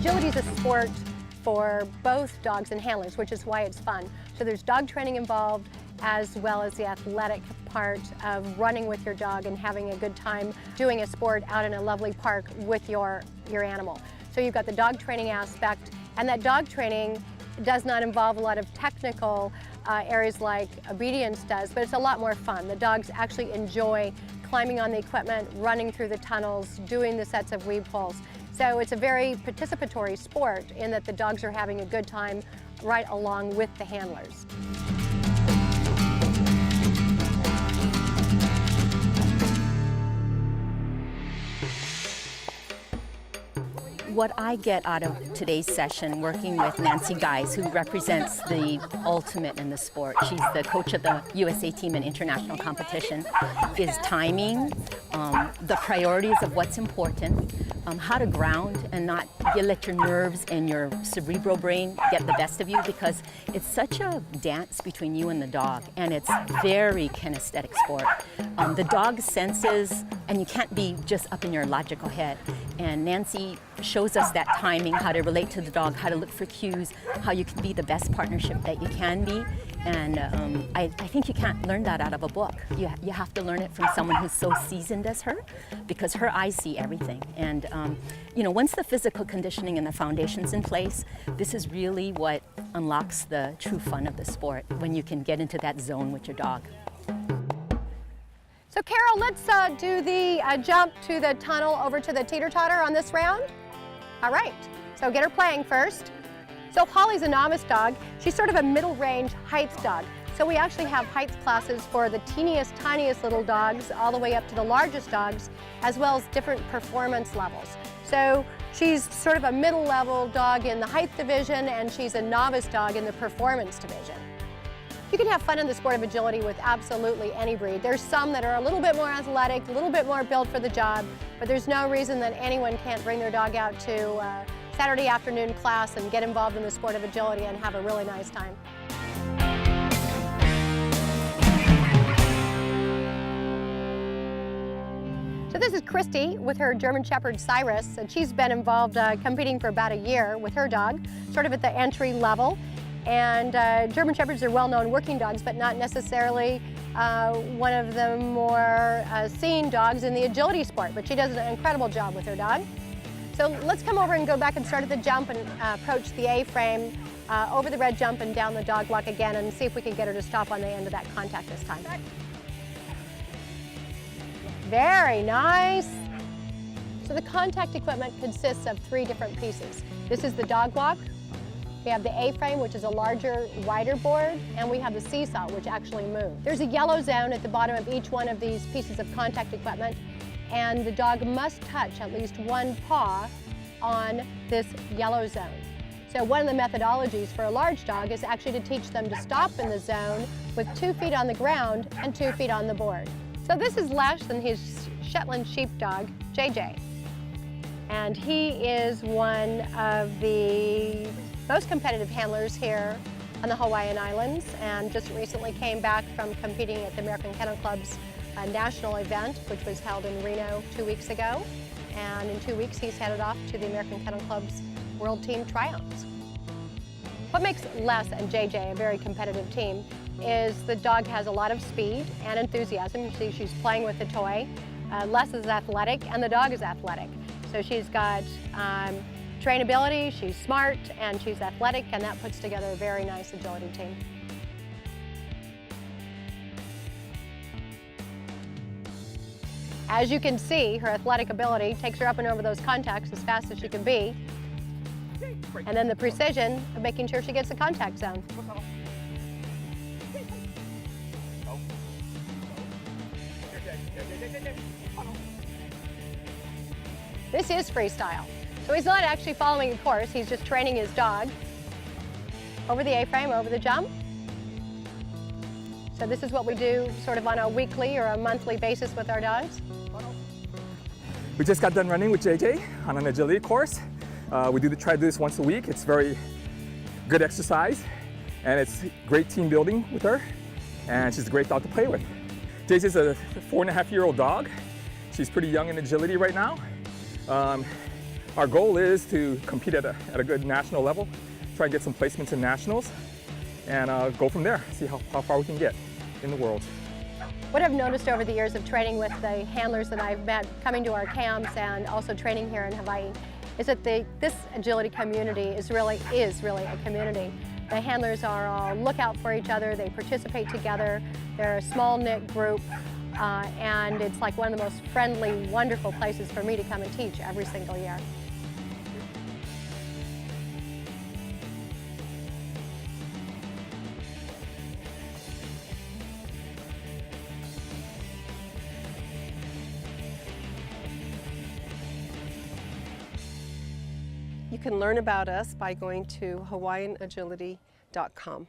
Agility is a sport for both dogs and handlers, which is why it's fun. So there's dog training involved, as well as the athletic part of running with your dog and having a good time doing a sport out in a lovely park with your animal. So you've got the dog training aspect, and that dog training does not involve a lot of technical areas like obedience does, but it's a lot more fun. The dogs actually enjoy climbing on the equipment, running through the tunnels, doing the sets of weave pulls. So it's a very participatory sport in that the dogs are having a good time right along with the handlers. What I get out of today's session working with Nancy Guys, who represents the ultimate in the sport, she's the coach of the USA team in international competition, is timing, the priorities of what's important, how to ground and not let your nerves and your cerebral brain get the best of you, because it's such a dance between you and the dog, and it's very kinesthetic sport. The dog senses, and you can't be just up in your logical head. And Nancy shows us that timing, how to relate to the dog, how to look for cues, how you can be the best partnership that you can be. And I think you can't learn that out of a book. You have to learn it from someone who's so seasoned as her, because her eyes see everything. And you know, once the physical conditioning and the foundation's in place, this is really what unlocks the true fun of the sport, when you can get into that zone with your dog. So Carol, let's do the jump to the tunnel over to the teeter-totter on this round. All right, so get her playing first. So Holly's a novice dog. She's sort of a middle-range heights dog. So we actually have heights classes for the teeniest, tiniest little dogs all the way up to the largest dogs, as well as different performance levels. So she's sort of a middle-level dog in the height division, and she's a novice dog in the performance division. You can have fun in the sport of agility with absolutely any breed. There's some that are a little bit more athletic, a little bit more built for the job, but there's no reason that anyone can't bring their dog out to Saturday afternoon class and get involved in the sport of agility and have a really nice time. So this is Christy with her German Shepherd Cyrus, and she's been involved competing for about a year with her dog, sort of at the entry level. And German Shepherds are well-known working dogs, but not necessarily one of the more seen dogs in the agility sport, but she does an incredible job with her dog. So let's come over and go back and start at the jump and approach the A-frame, over the red jump and down the dog walk again, and see if we can get her to stop on the end of that contact this time. Very nice. So the contact equipment consists of 3 different pieces. This is the dog walk. We have the A-frame, which is a larger, wider board, and we have the seesaw, which actually moves. There's a yellow zone at the bottom of each one of these pieces of contact equipment, and the dog must touch at least one paw on this yellow zone. So one of the methodologies for a large dog is actually to teach them to stop in the zone with 2 feet on the ground and 2 feet on the board. So this is Lash and his Shetland sheepdog, JJ. And he is one of the most competitive handlers here on the Hawaiian Islands, and just recently came back from competing at the American Kennel Club's national event, which was held in Reno 2 weeks ago. And in 2 weeks, he's headed off to the American Kennel Club's World Team Triumphs. What makes Les and JJ a very competitive team is the dog has a lot of speed and enthusiasm. You see she's playing with the toy. Les is athletic and the dog is athletic. So she's got trainability, she's smart, and she's athletic, and that puts together a very nice agility team. As you can see, her athletic ability takes her up and over those contacts as fast as she can be. And then the precision of making sure she gets the contact zone. This is freestyle. So he's not actually following a course, he's just training his dog over the A-frame, over the jump. So this is what we do sort of on a weekly or a monthly basis with our dogs. We just got done running with JJ on an agility course. We try to do this once a week. It's very good exercise, and it's great team building with her, and she's a great dog to play with. JJ's a 4.5-year-old dog. She's pretty young in agility right now. Our goal is to compete at a good national level, try and get some placements in nationals, and go from there, see how far we can get in the world. What I've noticed over the years of training with the handlers that I've met coming to our camps and also training here in Hawaii is that this agility community is really a community. The handlers are all look out for each other, they participate together, they're a small knit group, and it's like one of the most friendly, wonderful places for me to come and teach every single year. You can learn about us by going to hawaiianagility.com.